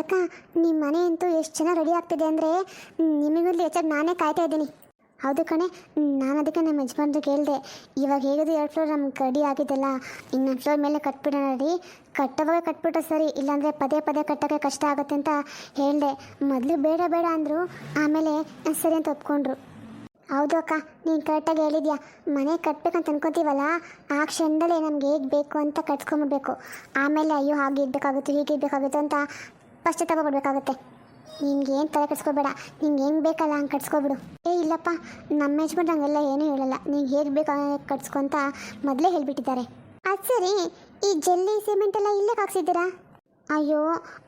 ಅದಕ್ಕೆ ನಿಮ್ಮ ಮನೆ ಅಂತೂ ಎಷ್ಟು ಚೆನ್ನಾಗಿ ರೆಡಿ ಆಗ್ತಿದೆ ಅಂದರೆ ನಿಮಗಲ್ಲಿ ಹೆಚ್ಚಾಗಿ ನಾನೇ ಕಾಯ್ತಾ ಇದ್ದೀನಿ. ಹೌದು ಕಣೆ, ನಾನು ಅದಕ್ಕೆ ನಮ್ಮ ಯಜಮಾನ್ರು ಕೇಳಿದೆ, ಇವಾಗ ಹೇಗಿದ್ದು 2 ಫ್ಲೋರ್ ನಮ್ಗೆ ರೆಡಿ ಆಗಿದ್ದಲ್ಲ, ಇನ್ನೊಂದು ಫ್ಲೋರ್ ಮೇಲೆ ಕಟ್ಬಿಡೋಣ ರೀ, ಕಟ್ಟೋವಾಗ ಕಟ್ಬಿಟ್ರೆ ಸರಿ, ಇಲ್ಲಾಂದರೆ ಪದೇ ಪದೇ ಕಟ್ಟೋಕ್ಕೆ ಕಷ್ಟ ಆಗುತ್ತೆ ಅಂತ ಹೇಳಿದೆ. ಮೊದಲು ಬೇಡ ಬೇಡ ಅಂದರು, ಆಮೇಲೆ ಸರಿ ಅಂತ ಒಪ್ಕೊಂಡ್ರು. ಹೌದು ಅಕ್ಕ, ನೀನು ಕರೆಕ್ಟಾಗಿ ಹೇಳಿದ್ಯಾ. ಮನೆ ಕಟ್ಬೇಕಂತ ಅನ್ಕೋತೀವಲ್ಲ, ಆ ಕ್ಷಣದಲ್ಲೇ ನಮ್ಗೆ ಹೇಗೆ ಬೇಕು ಅಂತ ಕಟ್ಸ್ಕೊಂಬಿಡ್ಬೇಕು. ಆಮೇಲೆ ಅಯ್ಯೋ ಹಾಗೆ ಇರಬೇಕಾಗುತ್ತೆ ಹೀಗೆ ಇರಬೇಕಾಗುತ್ತೆ ಅಂತ ಪಶ್ಚಾತ್ತಾಪ ಪಡಬೇಕಾಗುತ್ತೆ. ನಿನ್ಗೆ ಏನು ತಲೆ ಕಟ್ಸ್ಕೊಬೇಡ, ನಿಂಗೆ ಹೆಂಗೆ ಬೇಕಲ್ಲ ಹಂಗೆ ಕಟ್ಸ್ಕೊಬಿಡು. ಇಲ್ಲಪ್ಪ, ನಮ್ಮ ಯಜಮಾನ್ರು ಹಂಗೆಲ್ಲ ಏನೂ ಹೇಳಲ್ಲ, ನೀನು ಹೇಗೆ ಬೇಕು ಹಂಗೆ ಕಟ್ಸ್ಕೊ ಅಂತ ಮೊದಲೇ ಹೇಳಿಬಿಟ್ಟಿದ್ದಾರೆ. ಅದು ಸರಿ, ಈ ಜಲ್ಲಿ ಸಿಮೆಂಟ್ ಎಲ್ಲ ಇಲ್ಲೇ ಹಾಕ್ಸಿದ್ದೀರಾ? ಅಯ್ಯೋ,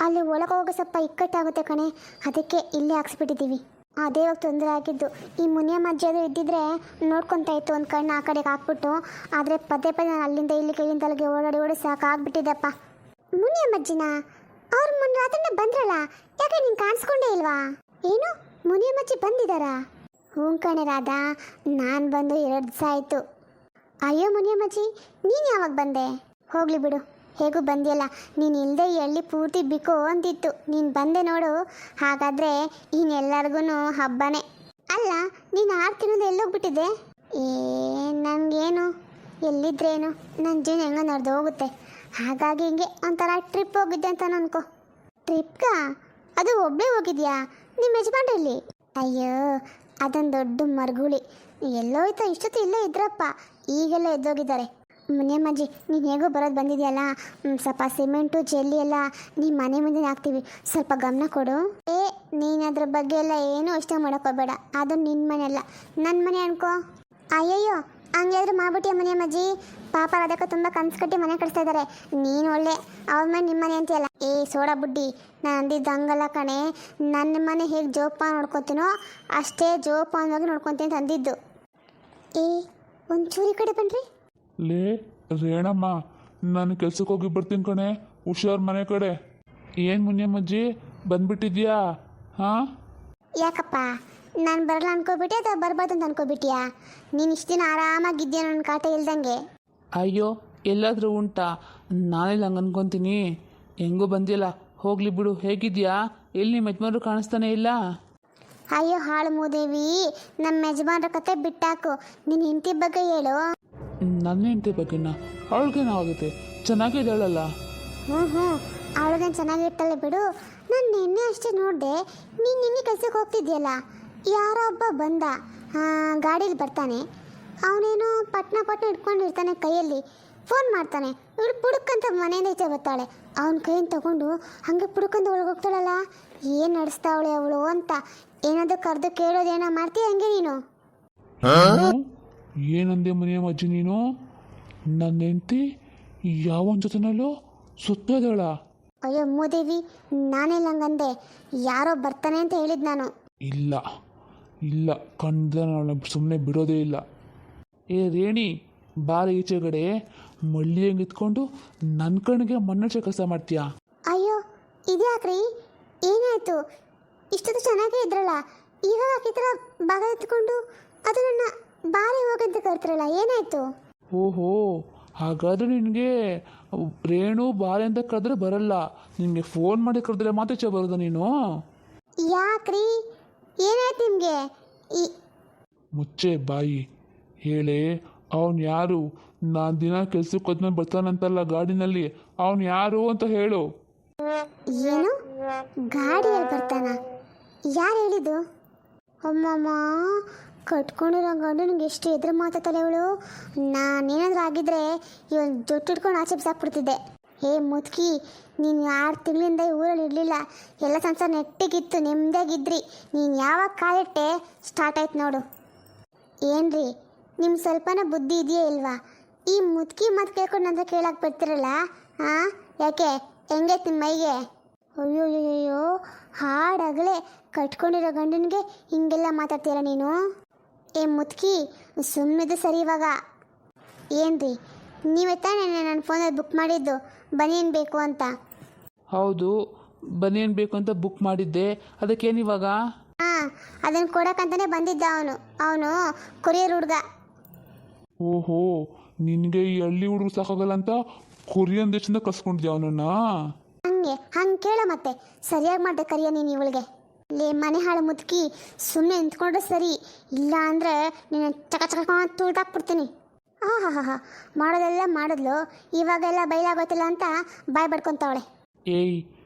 ಅಲ್ಲಿ ಒಳಗೆ ಹೋಗೋ ಸ್ವಲ್ಪ ಇಕ್ಕಟ್ಟಾಗುತ್ತೆ ಕಣೆ, ಅದಕ್ಕೆ ಇಲ್ಲೇ ಹಾಕ್ಸ್ಬಿಟ್ಟಿದ್ದೀವಿ. ಅದೇ ಇವಾಗ ತೊಂದರೆ ಆಗಿದ್ದು. ಈ ಮುನಿಯಮ್ಮ ಅಜ್ಜಿ ಅದು ಇದ್ದಿದ್ರೆ ನೋಡ್ಕೊತಾ ಇತ್ತು, ಒಂದು ಕಣ್ಣು ಆ ಕಡೆಗೆ ಹಾಕ್ಬಿಟ್ಟು. ಆದರೆ ಪದೇ ಪದೇ ನಾನು ಅಲ್ಲಿಂದ ಇಲ್ಲಿಂದ ಅಲ್ಲಿಗೆ ಓಡಾಡಿ ಸಾಕಾಗ್ಬಿಟ್ಟಿದ್ದೆಪ್ಪ. ಮುನಿಯಮ್ಮ ಅಜ್ಜಿನ ಅವ್ರು ಮೊನ್ನೆ ರಾತ್ರಿನೇ ಬಂದ್ರಲ್ಲ, ಯಾಕೆ ನೀನು ಕಾಣಿಸ್ಕೊಂಡೇ ಇಲ್ವಾ? ಏನು, ಮುನಿಯಮ್ಮ ಅಜ್ಜಿ ಬಂದಿದ್ದಾರಾ? ಹ್ಞೂ ಕಣೆ ರಾಧಾ, ನಾನು ಬಂದು 2 ದಿವಸ ಆಯಿತು. ಅಯ್ಯೋ ಮುನಿಯಮ್ಮಜ್ಜಿ, ನೀನು ಯಾವಾಗ ಬಂದೆ? ಹೋಗಲಿ ಬಿಡು, ಹೇಗೂ ಬಂದಿಯಲ್ಲ. ನೀನು ಇಲ್ಲದೆ ಈ ಹಳ್ಳಿ ಪೂರ್ತಿ ಬಿಕೋ ಅಂತಿತ್ತು, ನೀನು ಬಂದೆ ನೋಡು. ಹಾಗಾದರೆ ಇನ್ನೆಲ್ಲರಿಗೂ ಹಬ್ಬನೇ ಅಲ್ಲ. ನೀನು 6 ತಿಂಗಳು ಎಲ್ಲೋಗ್ಬಿಟ್ಟಿದ್ದೆ? ನನಗೇನು, ಎಲ್ಲಿದ್ರೇನು, ನನ್ನ ಜೀವನ ಹೆಂಗೋ ನಡೆದು ಹೋಗುತ್ತೆ. ಹಾಗಾಗಿ ಹಿಂಗೆ ಒಂಥರ ಟ್ರಿಪ್ ಹೋಗಿದ್ದೆ ಅಂತ ಅನ್ಕೋ. ಟ್ರಿಪ್ಗಾ? ಅದು ಒಬ್ಬಳೇ ಹೋಗಿದ್ಯಾ? ನಿಮ್ಮ ಯಜಮಾನ್ರಲ್ಲಿ? ಅಯ್ಯೋ, ಅದೊಂದು ದೊಡ್ಡ ಮರಗುಳಿ, ಎಲ್ಲೋಯ್ತಾ? ಇಷ್ಟೊತ್ತು ಇಲ್ಲೇ ಇದ್ರಪ್ಪ, ಈಗೆಲ್ಲ ಎದ್ದೋಗಿದ್ದಾರೆ. ಮುನಿಯಮ್ಮಜ್ಜಿ, ನೀನು ಹೇಗೋ ಬರೋದು ಬಂದಿದೆಯಲ್ಲ, ಸ್ವಲ್ಪ ಸಿಮೆಂಟು ಜಲ್ಲಿ ಎಲ್ಲ ನಿಮ್ಮ ಮನೆ ಮುಂದೆ ಹಾಕ್ತೀವಿ, ಸ್ವಲ್ಪ ಗಮನ ಕೊಡು. ನೀನು ಅದ್ರ ಬಗ್ಗೆ ಎಲ್ಲ ಏನೂ ಇಷ್ಟ ಮಾಡೋಕ್ಕೋಗ್ಬೇಡ, ಅದು ನಿನ್ನ ಮನೆ ಅಲ್ಲ, ನನ್ನ ಮನೆ ಅನ್ಕೋ. ಅಯ್ಯಯ್ಯೋ, ಹಂಗಾದ್ರೂ ಮಾಡ್ಬಿಟ್ಟಿಯ ಮುನಿಯಮ್ಮಜ್ಜಿ. ಪಾಪ ಅದಕ್ಕೆ ತುಂಬ ಕನ್ಸು ಕಟ್ಟಿ ಮನೆ ಕಟ್ಸ್ತಾ ಇದ್ದಾರೆ. ನೀನು ಒಳ್ಳೆ ಅವ್ರ ಮನೆ ನಿಮ್ಮ ಮನೆ ಅಂತೀಯಲ್ಲ. ಸೋಡಾ ಬುಡ್ಡಿ, ನಾನು ಅಂದಿದ್ದು ಹಂಗಲ್ಲ ಕಣೆ. ನನ್ನ ಮನೆ ಹೇಗೆ ಜೋಪಾನ ನೋಡ್ಕೊತೀನೋ ಅಷ್ಟೇ ಜೋಪಾನವಾಗಿ ನೋಡ್ಕೊತೀನಿ ಅಂತ ಅಂದಿದ್ದು. ಒಂಚೂರಿ ಕಡೆ ಬನ್ನಿರಿ. ಲೇ ರೇಣಮ್ಮ, ನಾನು ಕೆಲ್ಸಕ್ಕೆ ಹೋಗಿ ಬರ್ತೀನಿ ಕಣೆ, ಹುಷಾರ್ ಮನೆ ಕಡೆ. ಏನು ಮುನಿಯಮ್ಮಜ್ಜಿ ಬಂದ್ಬಿಟ್ಟಿದ್ಯಾ? ಹಾಂ, ಯಾಕಪ್ಪ ನಾನು ಬರಲ್ಲ ಅನ್ಕೋಬಿಟ್ಟೆ ಅಥವಾ ಬರ್ಬಾರ್ದು ಅಂತ ಅನ್ಕೋಬಿಟ್ಟಿಯಾ? ನೀನು ಇಷ್ಟು ದಿನ ಆರಾಮಾಗಿದ್ದೀಯ ನನ್ನ ಕಾಟ ಇಲ್ದಂಗೆ. ಅಯ್ಯೋ, ಎಲ್ಲಾದರೂ ಉಂಟಾ? ನಾನೆಲ್ಲ ಹಂಗೆ ಅನ್ಕೊತೀನಿ. ಹೆಂಗೂ ಬಂದಿಲ್ಲ, ಹೋಗ್ಲಿ ಬಿಡು. ಹೇಗಿದ್ಯಾ? ಎಲ್ಲಿ ನಿಮ್ಮ ಯಜಮಾನ್ರು ಕಾಣಿಸ್ತಾನೆ ಇಲ್ಲ? ಅಯ್ಯೋ ಹಾಳು ಮೂದೇವಿ, ನಮ್ಮ ಯಜಮಾನ್ರ ಕತೆ ಬಿಟ್ಟಾಕು, ನಿನ್ನ ಹೆಂಡತಿ ಬಗ್ಗೆ ಹೇಳು. ನನ್ನ ಹೆಂಡತಿ ಬಗ್ಗೆನಾ? ಅವಳಿಗೇನಾಗುತ್ತೆ? ಚೆನ್ನಾಗಿದ್ದಾಳಲ್ಲ. ಹ್ಞೂ, ಅವಳಿಗೇನು ಚೆನ್ನಾಗಿರ್ತಾಳೆ ಬಿಡು. ನಾನು ನಿನ್ನೆ ಅಷ್ಟೇ ನೋಡಿದೆ, ನೀನು ನಿನ್ನೆ ಕೆಲ್ಸಕ್ಕೆ ಹೋಗ್ತಿದ್ಯಲ್ಲ, ಯಾರೋ ಒಬ್ಬ ಬಂದ, ಗಾಡೀಲಿ ಬರ್ತಾನೆ. ಅವನೇನೋ ಪಟ್ನ ಇಟ್ಕೊಂಡಿರ್ತಾನೆ, ಕೈಯಲ್ಲಿ ಫೋನ್ ಮಾಡ್ತಾನೆ. ಇವಳು ಪುಡುಕಂತ ಮನೆಯಿಂದ ಈಚೆ ಬರ್ತಾಳೆ, ಅವನ ಕೈಯನ್ನು ತಗೊಂಡು ಹಾಗೆ ಪುಡುಕಂತ ಒಳಗೆ ಹೋಗ್ತಾಳಲ್ಲ. ಏನು ನಡೆಸ್ತಾವಳೆ ಅವಳು ಅಂತ ಏನಾದರೂ ಕರೆದು ಕೇಳೋದೇನೋ ಮಾಡ್ತೀಯ ಹಂಗೆ ನೀನು? ಏನಂದೆ ಮುನಿಯಮ್ಮಜ್ಜಿ ನೀನು? ನನ್ನ ಹೆಂಡತಿ ಯಾವನ ಜೊತೆನಲ್ಲೂ ಸುತ್ತೋದಳ? ಅಯ್ಯೋ ಮೂದೇವಿ, ನಾನೆಲ್ಲ ಹಂಗಂದೆ, ಯಾರೋ ಬರ್ತಾನೆ ಅಂತ ಹೇಳಿದ್ ನಾನು. ಇಲ್ಲ ಕಂಡ್ರೆ ನಾನು ಸುಮ್ಮನೆ ಬಿಡೋದೇ ಇಲ್ಲ. ರೇಣಿ, ಬಾರ ಈಚೆಗಡೆ. ಮಳ್ಳಿ ಹೆಂಗೆ ಇತ್ಕೊಂಡು ನನ್ನ ಕಣ್ಣಿಗೆ ಮಣ್ಣಚ್ಚೆ ಕೆಲಸ ಮಾಡ್ತೀಯಾ? ಅಯ್ಯೋ ಇದ್ಯಾಕ್ರಿ, ಏನಾಯ್ತು? ಇಷ್ಟೊತ್ತು ಚೆನ್ನಾಗೇ ಇದ್ರಲ್ಲ, ಇವಾಗ ಈ ಥರ ಭಾಗ ಎತ್ಕೊಂಡು ಅದು ನನ್ನ ಬಾರಿ ಹೋಗಂತ ಕರ್ತಿರಲ್ಲ, ಏನಾಯ್ತು? ಓಹೋ, ಹಾಗಾದರೆ ನಿನಗೆ ರೇಣು ಬಾರೆ ಅಂತ ಕರೆದ್ರೆ ಬರಲ್ಲ, ನಿನಗೆ ಫೋನ್ ಮಾಡಿ ಕರೆದ್ರೆ ಮಾತಾಚೆ ಬರೋದ ನೀನು? ಯಾಕ್ರಿ, ಏನಾಯ್ತು ನಿಮಗೆ? ಮುಚ್ಚೆ ಬಾಯಿ. ಹೇಳೇ, ಅವನು ಯಾರು? ನಾನು ದಿನ ಕೆಲ್ಸಕ್ಕೆ ಹೋದ್ಮೇಲೆ ಬರ್ತಾನಂತಲ್ಲ ಗಾಡಿನಲ್ಲಿ, ಅವನು ಯಾರು ಅಂತ ಹೇಳು. ಏನು, ಗಾಡಿಯಲ್ಲಿ ಬರ್ತಾನ? ಯಾರು ಹೇಳಿದ್ದು? ಅಮ್ಮಮ್ಮ, ಕಟ್ಕೊಂಡಿರೋ ಗಂಡನಿಗೆ ಎಷ್ಟು ಎದುರು ಮಾತಾಡ್ತಾಳೆ ಇವಳು. ನಾನೇನಾದ್ರೂ ಆಗಿದ್ರೆ ಇವಳು ಜೊಟ್ಟು ಇಟ್ಕೊಂಡು ಆಚೆ ಬಿಸಾಕ್ಬಿಡ್ತಿದ್ದೆ. ಮುದುಕಿ, ನೀನು 6 ತಿಂಗಳಿಂದ ಊರಲ್ಲಿ ಇರಲಿಲ್ಲ, ಎಲ್ಲ ಸಂಸಾರ ನೆಟ್ಟಿಗಿತ್ತು, ನೆಮ್ಮದಿಯಾಗಿದ್ರಿ. ನೀನು ಯಾವಾಗ ಕಾಲಿಟ್ಟೆ ಸ್ಟಾರ್ಟ್ ಆಯ್ತು ನೋಡು. ಏನ್ರಿ, ನಿಮ್ಗೆ ಸ್ವಲ್ಪನ ಬುದ್ಧಿ ಇದೆಯೇ ಇಲ್ವಾ? ಈ ಮುದುಕಿ ಮಾತು ಕೇಳ್ಕೊಂಡು ನಂತರ ಕೇಳಕ್ಕೆ ಬರ್ತಿರಲ್ಲ, ಹಾಂ? ಯಾಕೆ, ಹೆಂಗೈತೆ ನಿಮ್ಮ ಮೈಗೆ? ಅಯ್ಯೋಯ್ಯೋ, ಹಾಡಾಗಲೇ ಕಟ್ಕೊಂಡಿರೋ ಗಂಡನಿಗೆ ಹಿಂಗೆಲ್ಲ ಮಾತಾಡ್ತೀರ ನೀನು? ಮುದುಕಿ, ಸುಮ್ಮನಿದು ಸರಿ. ಇವಾಗ ಏನ್ರಿ, ನೀವೇ ತಾನೇ ನನ್ನ ಫೋನಲ್ಲಿ ಬುಕ್ ಮಾಡಿದ್ದು ಬನಿಯನ್ ಬೇಕು ಅಂತ? ಹೌದು, ಬನಿಯನ್ ಬೇಕು ಅಂತ ಬುಕ್ ಮಾಡಿದ್ದೆ. ಅದಕ್ಕೇನಿವಾಗ? ಅದನ್ನು ಕೊಡಕ್ಕಂತಾನೆ ಬಂದಿದ್ದ ಅವನು ಕೊರಿಯರ್ ಹುಡುಗ. ಓಹೋ, ನಿನಗೆ ಈ ಹಳ್ಳಿ ಹುಡುಗರು ಸಾಕಾಗಲ್ಲ ಅಂತ ಕೊರಿಯನ್ ದೇಶದಿಂದ ಕರ್ಸ್ಕೊಂಡಿದ್ಯಾ ಅವನನ್ನ? ನಿನಗೆ ಹಂಗೆ ಕೇಳ ಮತ್ತೆ ಸರಿಯಾಗಿ ಮಾಡ್ದೆ ಕರಿಯ ನೀನು ಇವಳಿಗೆ ಲೇ ಮನೆ ಹಾಳು ಮುದುಕಿ ಸುಮ್ಮನೆ ನಿಂತ್ಕೊಂಡ್ರೆ ಸರಿ ಇಲ್ಲ ಅಂದರೆ ನೀನು ಚಕ ಚಕ ತುಳ್ದಾಕ್ಬಿಡ್ತೀನಿ ಹಾ ಹಾ ಹಾ ಮಾಡೋದೆಲ್ಲ ಮಾಡಿದ್ಲು ಇವಾಗೆಲ್ಲ ಬೈಲಾಗೋತಿಲ್ಲ ಅಂತ ಬಾಯ್ ಬಡ್ಕೊತಾವಳೆ ಏಯ್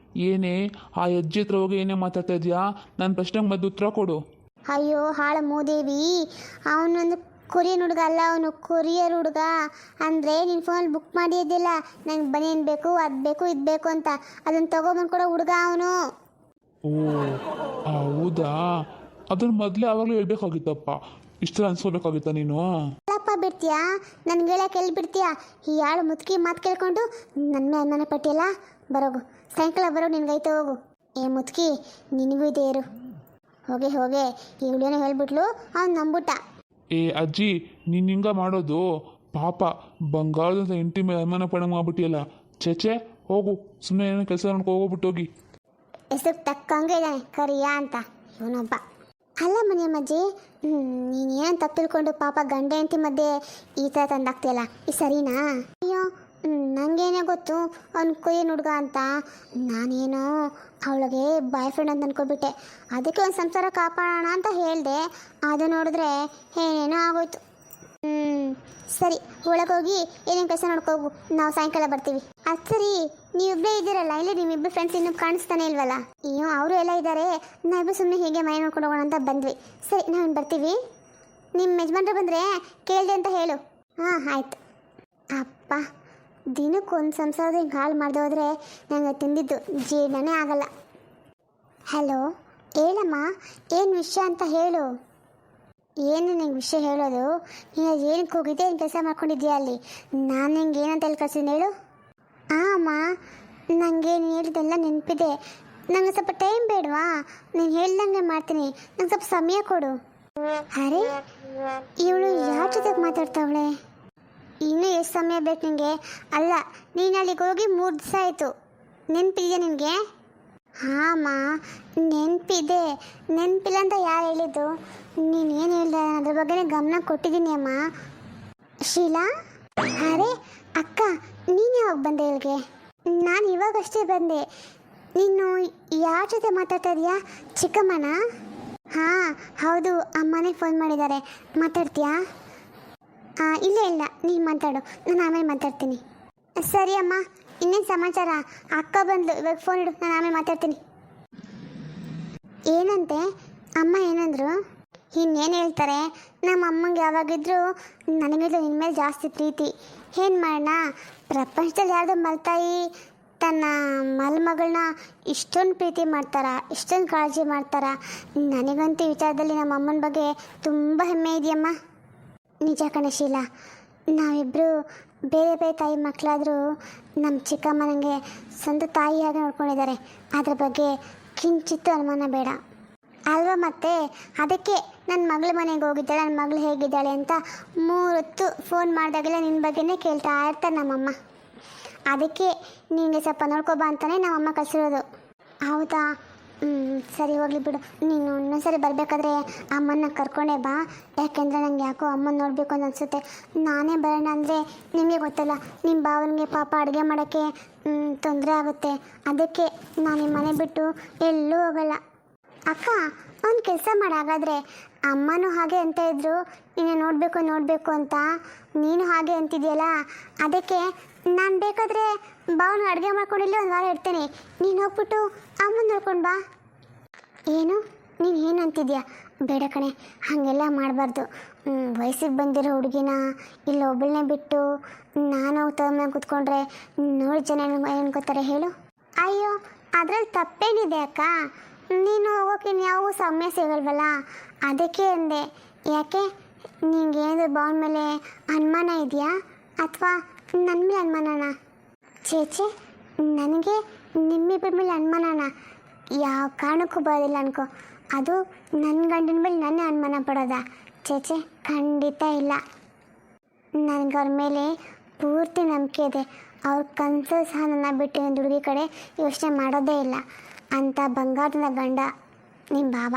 ಏನೇ ಆ ಅಜ್ಜಿ ಹತ್ರ ಹೋಗಿ ಏನೇ ಮಾತಾಡ್ತಾ ಇದೆಯಾ ನನ್ನ ಪ್ರಶ್ನೆಗೆ ಮದ್ದು ಉತ್ತರ ಕೊಡು. ಅಯ್ಯೋ ಹಾಳ ಮೂದೇವಿ ಅವನೊಂದು ಕೊರಿಯನ್ ಹುಡುಗ ಅಲ್ಲ ಅವನು ಕೊರಿಯರ್ ಹುಡುಗ ಅಂದರೆ ನಿನ್ನ ಫೋನಲ್ಲಿ ಬುಕ್ ಮಾಡಿದ್ದಿಲ್ಲ ನಂಗೆ ಬನಿಯನ್ ಬೇಕು ಅದು ಬೇಕು ಇದು ಬೇಕು ಅಂತ ಅದನ್ನು ತೊಗೊಬಂದು ಕೊಡೋ ಹುಡುಗ ಅವನು. ಓ ಹೌದಾ, ಅದನ್ನು ಮೊದಲೇ ಆವಾಗಲೇ ಹೇಳ್ಬೇಕಾಗಿತ್ತಪ್ಪ, ಇಷ್ಟೆಲ್ಲ ಅನ್ಸ್ಕೋಬೇಕಾಗಿತ್ತ ನೀನು? ಅಲ್ಲಪ್ಪ ಬಿಡ್ತೀಯಾ ನನ್ಗೆ ಹೇಳಕ್ಕೆ ಎಲ್ಲಿ ಬಿಡ್ತೀಯಾ ಈ ಯಾಳು ಮುದುಕಿ ಮಾತು ಕೇಳ್ಕೊಂಡು ನನ್ನ ಮೇಲೆ ಅನುಮಾನ ಪಟ್ಟಿಯಲ್ಲ ಬರೋಗು ಸಾಯಂಕಾಲ ಬರೋ ನಿನ್ಗೈತೆ ಹೋಗು. ಏ ಮುದುಕಿ ನಿನಗೂ ಇದೆ ಇರು ಹೋಗೆ ಹೋಗೆ ಇವಳೇನೋ ಹೇಳ್ಬಿಟ್ಲು ಅವ್ನು ನಂಬಿಟ್ಟ. ಏ ಅಜ್ಜಿ ನೀನು ಹಿಂಗ ಮಾಡೋದು ಪಾಪ, ಬಂಗಾರದಂತ ಹೆಂಡತಿ ಮೇಲೆ ಅನುಮಾನ ಪಡಂಗೆ ಮಾಡ್ಬಿಟ್ಟಿಯಲ್ಲ. ಚೇಚೆ ಹೋಗು, ಸುಮ್ಮನೆ ಏನೋ ಕೆಲಸ ನೋಡ್ಕೊ ಹೋಗ್ಬಿಟ್ಟು ಹೋಗಿ. ಹೆಸರು ತಕ್ಕಂಗೆ ಇದ್ದಾನೆ ಕರಿಯ ಅಂತ ಇವನೊಬ್ಬ. ಅಲ್ಲ ಮನೆಯಮ್ಮಜ್ಜಿ ನೀನೇನು ತಪ್ಪು ತಿಳ್ಕೊಂಡು ಪಾಪ ಗಂಡ ಹೆಂಡತಿ ಮಧ್ಯೆ ಈ ಥರ ತಂದಾಕ್ತಿಯಲ್ಲ ಈ ಸರಿನಾ? ಅಯ್ಯೋ ನನಗೇನೇ ಗೊತ್ತು ಅವ್ನು ಕೊಯ್ಯನ್ ಹುಡುಗ ಅಂತ, ನಾನೇನೋ ಅವಳಿಗೆ ಬಾಯ್ ಫ್ರೆಂಡ್ ಅಂತ ಅನ್ಕೊಬಿಟ್ಟೆ, ಅದಕ್ಕೆ ಒಂದು ಸಂಸಾರ ಕಾಪಾಡೋಣ ಅಂತ ಹೇಳಿದೆ, ಅದು ನೋಡಿದ್ರೆ ಏನೇನೋ ಆಗೋಯ್ತು. ಸರಿ ಒಳಗೋಗಿ ಏನೇನು ಕೆಲಸ ನೋಡ್ಕೋಗು, ನಾವು ಸಾಯಂಕಾಲ ಬರ್ತೀವಿ. ಅದು ಸರಿ ನೀವಿಬ್ಬರೇ ಇದ್ದೀರಲ್ಲ, ಇಲ್ಲಿ ನಿಮ್ಮಿಬ್ಬರು ಫ್ರೆಂಡ್ಸ್ ಇನ್ನೂ ಕಾಣಿಸ್ತಾನೆ ಇಲ್ವಲ್ಲ? ಅಯ್ಯೋ ಅವರು ಎಲ್ಲ ಇದ್ದಾರೆ, ನಾವಿಬ್ಬರು ಸುಮ್ಮನೆ ಹೀಗೆ ಮನೆ ನೋಡ್ಕೊಂಡು ಹೋಗೋಣ ಅಂತ ಬಂದ್ವಿ. ಸರಿ ನಾವೇನು ಬರ್ತೀವಿ, ನಿಮ್ಮ ಯಜಮಾನ್ರು ಬಂದರೆ ಕೇಳಿದೆ ಅಂತ ಹೇಳು. ಹಾಂ ಆಯ್ತು. ಅಪ್ಪ ದಿನಕ್ಕೊಂದು ಸಂಸಾರದ ಹಿಂಗೆ ಹಾಳು ಮಾಡದೆ ಹೋದರೆ ನನಗೆ ತಿಂದಿದ್ದು ಜೀರ್ಣನೇ ಆಗಲ್ಲ. ಹಲೋ ಹೇಳಮ್ಮ, ಏನು ವಿಷಯ ಅಂತ ಹೇಳು. ಏನು ನಿಂಗೆ ವಿಷಯ ಹೇಳೋದು? ನೀನು ಏನಕ್ಕೆ ಹೋಗಿದ್ದೆ, ಏನು ಕೆಲಸ ಮಾಡ್ಕೊಂಡಿದ್ಯಾ ಅಲ್ಲಿ? ನಾನು ನಿಂಗೆ ಏನಂತ ಹೇಳಿ ಕಳ್ಸಿದ್ದೀನಿ ಹೇಳು. ಹಾಂ ಅಮ್ಮ, ನನಗೆ ನೀನು ಹೇಳಿದ್ದೆಲ್ಲ ನೆನಪಿದೆ, ನನಗೆ ಸ್ವಲ್ಪ ಟೈಮ್ ಬೇಡವಾ? ನೀನು ಹೇಳ್ದಂಗೆ ಮಾಡ್ತೀನಿ, ನಂಗೆ ಸ್ವಲ್ಪ ಸಮಯ ಕೊಡು. ಅರೆ ಇವಳು ಯಾರ ಜೊತೆಗೆ ಮಾತಾಡ್ತಾವಳೆ? ಇನ್ನೂ ಎಷ್ಟು ಸಮಯ ಬೇಕು ನಿನಗೆ? ಅಲ್ಲ ನೀನು ಅಲ್ಲಿಗೆ ಹೋಗಿ 3 ದಿವಸ ಆಯಿತು, ನೆನಪಿದೆಯಾ ನಿನಗೆ? ಹಾಂ ಅಮ್ಮ ನೆನಪಿದೆ, ನೆನಪಿಲ್ಲ ಅಂತ ಯಾರು ಹೇಳಿದ್ದು? ನೀನೇನು ಹೇಳ್ದೆ ಅದ್ರ ಬಗ್ಗೆನೇ ಗಮನ ಕೊಟ್ಟಿದ್ದೀನಿ ಅಮ್ಮ. ಶೀಲಾ, ಅರೆ ಅಕ್ಕ ನೀನು ಯಾವಾಗ ಬಂದೆ ಇಲ್ಲಿಗೆ? ನಾನು ಇವಾಗಷ್ಟೇ ಬಂದೆ. ನೀನು ಯಾರ ಜೊತೆ ಮಾತಾಡ್ತಾ ಇದೀಯಾ? ಚಿಕ್ಕಮ್ಮನ? ಹಾಂ ಹೌದು, ಅಮ್ಮನೇ ಫೋನ್ ಮಾಡಿದ್ದಾರೆ, ಮಾತಾಡ್ತೀಯಾ? ಇಲ್ಲ ಇಲ್ಲ ನೀನು ಮಾತಾಡು, ನಾನು ಆಮೇಲೆ ಮಾತಾಡ್ತೀನಿ. ಸರಿ ಅಮ್ಮ, ಇನ್ನೇನು ಸಮಾಚಾರ? ಅಕ್ಕ ಬಂದ್ಲು, ಇವಾಗ ಫೋನ್ ಇಡು, ನಾನು ಆಮೇಲೆ ಮಾತಾಡ್ತೀನಿ. ಏನಂತೆ ಅಮ್ಮ? ಏನಂದ್ರು? ಇನ್ನೇನು ಹೇಳ್ತಾರೆ, ನಮ್ಮ ಅಮ್ಮಂಗೆ ಯಾವಾಗಿದ್ರೂ ನನಗಿದ್ರು ನಿನ್ನ ಮೇಲೆ ಜಾಸ್ತಿ ಪ್ರೀತಿ. ಏನು ಮಾಡೋಣ, ಪ್ರಪಂಚದಲ್ಲಿ ಯಾವುದೋ ಮಲ್ತಾಯಿ ತನ್ನ ಮಲ್ಮಗಳನ್ನ ಇಷ್ಟೊಂದು ಪ್ರೀತಿ ಮಾಡ್ತಾರ, ಇಷ್ಟೊಂದು ಕಾಳಜಿ ಮಾಡ್ತಾರ. ನನಗಂತೂ ಈ ವಿಚಾರದಲ್ಲಿ ನಮ್ಮ ಅಮ್ಮನ ಬಗ್ಗೆ ತುಂಬ ಹೆಮ್ಮೆ ಇದೆಯಮ್ಮ. ನಿಜ ಕಣೆ ಶೀಲಾ, ನಾವಿಬ್ಬರು ಬೇರೆ ಬೇರೆ ತಾಯಿ ಮಕ್ಕಳಾದರೂ ನಮ್ಮ ಚಿಕ್ಕಮ್ಮ ನನಗೆ ಸ್ವಂತ ತಾಯಿಯಾಗಿ ನೋಡ್ಕೊಂಡಿದ್ದಾರೆ, ಅದ್ರ ಬಗ್ಗೆ ಕಿಂಚಿತ್ತು ಅನುಮಾನ ಬೇಡ ಅಲ್ವಾ? ಮತ್ತೆ ಅದಕ್ಕೆ ನನ್ನ ಮಗಳ ಮನೆಗೆ ಹೋಗಿದ್ದಾಳೆ, ನನ್ನ ಮಗಳು ಹೇಗಿದ್ದಾಳೆ ಅಂತ 3 ಹೊತ್ತು ಫೋನ್ ಮಾಡಿದಾಗೆಲ್ಲ ನಿನ್ನ ಬಗ್ಗೆನೇ ಕೇಳ್ತಾ ಇರ್ತಾರೆ ನಮ್ಮಮ್ಮ. ಅದಕ್ಕೆ ನಿನಗೆ ಸ್ವಲ್ಪ ನೋಡ್ಕೊಬಾ ಅಂತಲೇ ನಮ್ಮಮ್ಮ ಕಳಿಸಿರೋದು. ಹೌದಾ? ಸರಿ ಹೋಗಲಿ ಬಿಡು, ನೀನು ಇನ್ನೊಂದ್ಸರಿ ಬರಬೇಕಾದ್ರೆ ಅಮ್ಮನ್ನ ಕರ್ಕೊಂಡೇ ಬಾ, ಯಾಕೆಂದರೆ ನನಗೆ ಯಾಕೋ ಅಮ್ಮನ ನೋಡಬೇಕು ಅಂತ ಅನಿಸುತ್ತೆ. ನಾನೇ ಬರೋಣ ಅಂದರೆ ನಿಮಗೆ ಗೊತ್ತಲ್ಲ, ನಿಮ್ಮ ಭಾವನಿಗೆ ಪಾಪ ಅಡುಗೆ ಮಾಡೋಕ್ಕೆ ತೊಂದರೆ ಆಗುತ್ತೆ, ಅದಕ್ಕೆ ನಾನು ನಿಮ್ಮ ಮನೆ ಬಿಟ್ಟು ಎಲ್ಲೂ ಹೋಗಲ್ಲ. ಅಕ್ಕ ಒಂದು ಕೆಲಸ ಮಾಡಾಗಾದರೆ, ಅಮ್ಮನೂ ಹಾಗೆ ಅಂತ ಇದ್ರು ನೀನು ನೋಡಬೇಕು ಅಂತ, ನೀನು ಹಾಗೆ ಅಂತಿದ್ಯಲ್ಲ, ಅದಕ್ಕೆ ನಾನು ಬೇಕಾದರೆ ಭಾವನ ಅಡುಗೆ ಮಾಡ್ಕೊಂಡಿಲ್ಲ 1 ವಾರ ಇಡ್ತೇನೆ, ನೀನು ಹೋಗ್ಬಿಟ್ಟು ಅಮ್ಮನ ನೋಡ್ಕೊಂಡು ಬಾ. ಏನು ನೀನು ಏನು ಅಂತಿದ್ಯಾ? ಬೇಡ ಕಣೆ, ಹಾಗೆಲ್ಲ ಮಾಡಬಾರ್ದು. ವಯಸ್ಸಿಗೆ ಬಂದಿರೋ ಹುಡುಗಿನ ಇಲ್ಲ ಒಬ್ಬಳನ್ನೇ ಬಿಟ್ಟು ನಾನು ತಮ್ಮ ಕೂತ್ಕೊಂಡ್ರೆ ನೋಡಿ ಜನ ಏನ್ಕೋತಾರೆ ಹೇಳು? ಅಯ್ಯೋ ಅದರಲ್ಲಿ ತಪ್ಪೇನಿದೆ ಅಕ್ಕ, ನೀನು ಹೋಗೋಕೆ ಯಾವ ಸಮಯ ಸಿಗಲ್ವಲ್ಲ, ಅದಕ್ಕೆ ಅಂದೆ. ಯಾಕೆ ನಿಂಗೇನಾದ್ರು ಭಾವನ ಮೇಲೆ ಅನುಮಾನ ಇದೆಯಾ ಅಥವಾ ನನ್ನ ಮೇಲೆ ಅನುಮಾನನಾ? ಚೇಚೆ, ನನಗೆ ನಿಮ್ಮಿಬ್ಬರ ಮೇಲೆ ಅನುಮಾನನಾ? ಯಾವ ಕಾರಣಕ್ಕೂ ಬರೋದಿಲ್ಲ ಅನ್ಕೋ. ಅದು ನನ್ನ ಗಂಡನ ಮೇಲೆ ನನ್ನೇ ಅನುಮಾನ ಪಡೋದಾ? ಚೇಚೆ ಖಂಡಿತ ಇಲ್ಲ. ನನಗೆ ಅವ್ರ ಮೇಲೆ ಪೂರ್ತಿ ನಂಬಿಕೆ ಇದೆ. ಅವ್ರ ಕನಸು ಸಹ ನನ್ನ ಬಿಟ್ಟು ಒಂದು ಹುಡುಗಿ ಕಡೆ ಯೋಚನೆ ಮಾಡೋದೇ ಇಲ್ಲ. ಅಂಥ ಬಂಗಾರದ ಗಂಡ ನಿಮ್ಮ ಭಾವ.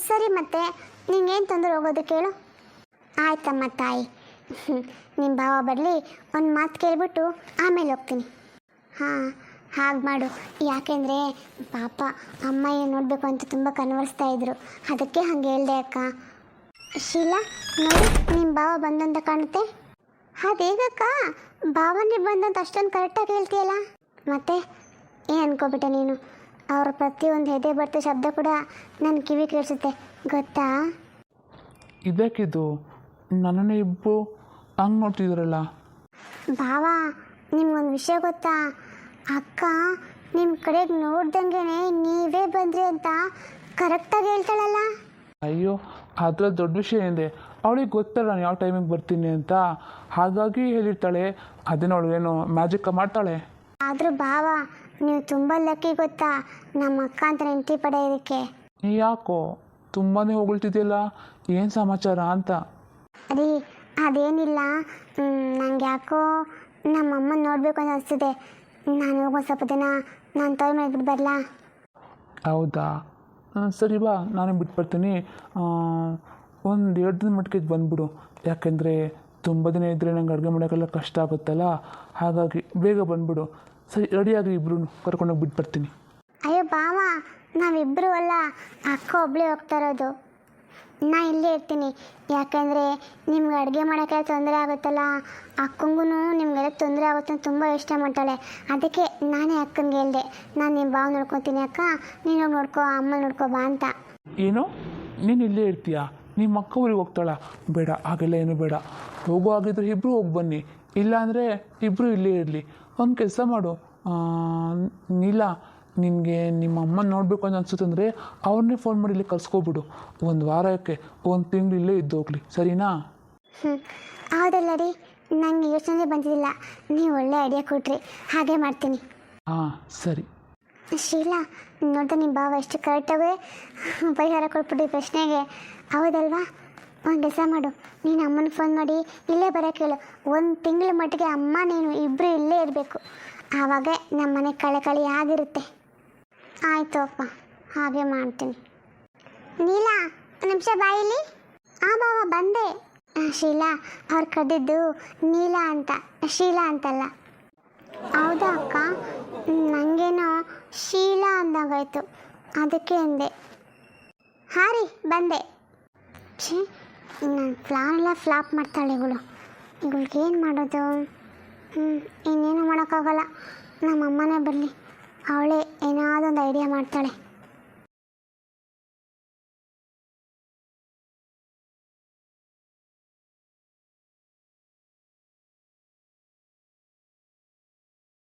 ಸರಿ, ಮತ್ತೆ ನಿಂಗೇನು ತೊಂದರೆ ಹೋಗೋದು ಕೇಳು? ಆಯ್ತಮ್ಮ ತಾಯಿ, ನಿಮ್ಮ ಭಾವ ಬರಲಿ, ಒಂದು ಮಾತು ಕೇಳಿಬಿಟ್ಟು ಆಮೇಲೆ ಹೋಗ್ತೀನಿ. ಹಾಂ ಹಾಗೆ ಮಾಡು. ಯಾಕೆಂದರೆ ಪಾಪ ಅಮ್ಮ ಏನು ನೋಡಬೇಕು ಅಂತ ತುಂಬ ಕನ್ವರ್ಸ್ತಾ ಇದ್ರು, ಅದಕ್ಕೆ ಹಾಗೆ ಹೇಳ್ದೆ ಅಕ್ಕ. ಶೀಲಾ ನೋಡಿ, ನಿಮ್ಮ ಭಾವ ಬಂದಂತ ಕಾಣುತ್ತೆ. ಅದೇಗಕ್ಕ ಭಾವನೇ ಬಂದಂತ ಅಷ್ಟೊಂದು ಕರೆಕ್ಟಾಗಿ ಹೇಳ್ತೀಯಲ್ಲ? ಮತ್ತೆ ಏನು ಅನ್ಕೋಬಿಟ್ಟೆ ನೀನು? ಅವ್ರ ಪ್ರತಿಯೊಂದು ಹೆದೆ ಬರ್ತ ಶಬ್ದ ಕೂಡ ನನ್ನ ಕಿವಿ ಕೇಳಿಸುತ್ತೆ, ಗೊತ್ತಾ? ಇದಕ್ಕಿದು ನನ್ನನ್ನೇ ಇಬ್ಬರು ಹಂಗೆ ನೋಡ್ತಿದ್ರಲ್ಲ. ಭಾವ, ನಿಮ್ಗೊಂದು ವಿಷಯ ಗೊತ್ತಾ? ಅಕ್ಕ ನಿಮ್ಮ ಕಡೆಗೆ ನೋಡ್ದಂಗೆ ನೀವೇ ಬಂದ್ರಿ ಅಂತ ಕರೆಕ್ಟಾಗಿ ಹೇಳ್ತಾಳಲ್ಲ. ಅಯ್ಯೋ, ಅದ್ರಲ್ಲಿ ದೊಡ್ಡ ವಿಷಯ ಏನಿದೆ? ಅವಳಿಗೆ ಗೊತ್ತಲ್ಲ ನಾನು ಯಾವ ಟೈಮಿಗೆ ಬರ್ತೀನಿ ಅಂತ, ಹಾಗಾಗಿ ಹೇಳಿರ್ತಾಳೆ. ಅದೇನೋ ಅವಳಿಗೇನು ಮ್ಯಾಜಿಕ್ ಮಾಡ್ತಾಳೆ. ಆದರೂ ಭಾವ, ನೀವು ತುಂಬ ಲಕ್ಕಿ ಗೊತ್ತಾ ನಮ್ಮ ಅಕ್ಕ ಅಂತ ನೆಂಟಿ ಪಡೆಯೋದಕ್ಕೆ. ಯಾಕೋ ತುಂಬಾ ಹೊಗಳ್ತಿದ್ಯಲ್ಲ, ಏನು ಸಮಾಚಾರ ಅಂತ? ರೀ, ಅದೇನಿಲ್ಲ, ನಂಗೆ ಯಾಕೋ ನಮ್ಮಮ್ಮ ನೋಡಬೇಕು ಅಂತ ಅನಿಸ್ತಿದೆ. ನಾನು ಹೋಗೋ ಸ್ವಲ್ಪ ದಿನ ನಾನು ತೊಗೊಂಡು ಮಾಡಿಬಿಟ್ಟು ಬರಲಾ? ಹೌದಾ, ಸರಿ ಬಾ, ನಾನೇ ಬಿಟ್ಬರ್ತೀನಿ. ಒಂದು 2 ದಿನ ಮಟ್ಟಿಗೆ ಬಂದುಬಿಡು. ಯಾಕೆಂದರೆ ತುಂಬ ದಿನ ಇದ್ದರೆ ನಂಗೆ ಅಡುಗೆ ಮಾಡೋಕ್ಕೆಲ್ಲ ಕಷ್ಟ ಆಗುತ್ತಲ್ಲ, ಹಾಗಾಗಿ ಬೇಗ ಬಂದುಬಿಡು. ಸರಿ, ರೆಡಿಯಾಗಿ ಇಬ್ಬರು ಕರ್ಕೊಂಡೋಗಿ ಬಿಟ್ಬರ್ತೀನಿ. ಅಯ್ಯೋ ಭಾವ, ನಾವಿಬ್ಬರು ಅಲ್ಲ, ಅಕ್ಕ ಒಬ್ಬಳೇ ಹೋಗ್ತಾ ಇರೋದು. ನಾ ಇಲ್ಲೇ ಇರ್ತೀನಿ. ಯಾಕೆಂದರೆ ನಿಮ್ಗೆ ಅಡುಗೆ ಮಾಡೋಕ್ಕೆಲ್ಲ ತೊಂದರೆ ಆಗುತ್ತಲ್ಲ, ಅಕ್ಕಂಗೂ ನಿಮಗೆಲ್ಲ ತೊಂದರೆ ಆಗುತ್ತೆ ಅಂತ ತುಂಬ ಇಷ್ಟ ಮಾಡ್ತಾಳೆ. ಅದಕ್ಕೆ ನಾನೇ ಅಕ್ಕನಿಗೆ ಹೇಳ್ದೆ, ನಾನು ನಿಮ್ಮ ಭಾವ ನೋಡ್ಕೊತೀನಿ ಅಕ್ಕ, ನೀನು ಹೋಗಿ ನೋಡ್ಕೋ, ಅಮ್ಮ ನೋಡ್ಕೋ ಬಾ ಅಂತ. ಏನು, ನೀನು ಇಲ್ಲೇ ಇರ್ತೀಯಾ? ನಿಮ್ಮ ಅಕ್ಕ ಊರಿಗೆ ಹೋಗ್ತಾಳ? ಬೇಡ, ಹಾಗೆಲ್ಲ ಏನು ಬೇಡ. ಹೋಗೋ ಹಾಗಿದ್ರೆ ಇಬ್ಬರು ಹೋಗಿ ಬನ್ನಿ, ಇಲ್ಲಾಂದರೆ ಇಬ್ಬರು ಇಲ್ಲೇ ಇರಲಿ. ಒಂದು ಕೆಲಸ ಮಾಡು ನೀಲಾ, ನಿನಗೆ ನಿಮ್ಮ ಅಮ್ಮನ ನೋಡಬೇಕು ಅಂತ ಅನ್ಸುತ್ತಂದರೆ ಅವ್ರನ್ನೇ ಫೋನ್ ಮಾಡಿ ಇಲ್ಲಿ ಕರ್ಸ್ಕೊಬಿಡು. 1 ವಾರಕ್ಕೆ 1 ತಿಂಗಳು ಇಲ್ಲೇ ಇದ್ದೋಗ್ಲಿ, ಸರಿನಾ? ಹೌದಲ್ಲ ರೀ, ನನಗೆ ಯೋಚನೆ ಬಂದಿಲ್ಲ. ನೀವು ಒಳ್ಳೆ ಐಡಿಯಾ ಕೊಟ್ರಿ, ಹಾಗೆ ಮಾಡ್ತೀನಿ. ಹಾಂ, ಸರಿ. ಶೀಲಾ, ನೋಡ್ದೆ ನಿಮ್ಮ ಭಾವ ಎಷ್ಟು ಕರೆಕ್ಟಾಗಿ ಪರಿಹಾರ ಕೊಟ್ಬಿಟ್ಟು ಈ ಪ್ರಶ್ನೆಗೆ. ಹೌದಲ್ವಾ? ಒಂದು ಕೆಲಸ ಮಾಡು, ನೀನು ಅಮ್ಮನ ಫೋನ್ ಮಾಡಿ ಇಲ್ಲೇ ಬರೋಕ್ಕೆ ಹೇಳು. 1 ತಿಂಗಳ ಮಟ್ಟಿಗೆ ಅಮ್ಮ ನೀನು ಇಬ್ಬರು ಇಲ್ಲೇ ಇರಬೇಕು. ಆವಾಗ ನಮ್ಮ ಮನೆ ಕಳೆ ಆಗಿರುತ್ತೆ. ಆಯಿತು ಅಪ್ಪ, ಹಾಗೆ ಮಾಡ್ತೀನಿ. ನೀಲಾ, ಒಂದು ನಿಮಿಷ ಬಾಯಿಲಿ. ಆ ಭಾವ ಬಂದೆ. ಶೀಲಾ, ಅವ್ರು ಕರೆದಿದ್ದು ನೀಲಾ ಅಂತ, ಶೀಲಾ ಅಂತಲ್ಲ. ಹೌದಾ ಅಕ್ಕ? ನನಗೇನೋ ಶೀಲಾ ಅಂದಾಗಾಯ್ತು, ಅದಕ್ಕೆ ಅಂದೆ. ಹಾಂ ರೀ, ಬಂದೆ. ಛೀ, ನನ್ನ ಪ್ಲಾನ್ ಎಲ್ಲ ಫ್ಲಾಪ್ ಮಾಡ್ತಾಳೆ ಇವಳು. ಇವಳಿಗೇನು ಮಾಡೋದು? ಇನ್ನೇನು ಮಾಡೋಕ್ಕಾಗಲ್ಲ. ನಮ್ಮ ಅಮ್ಮನೇ ಬರಲಿ, ಅವಳೇ ಏನಾದೊಂದು ಐಡಿಯಾ ಮಾಡ್ತಾಳೆ.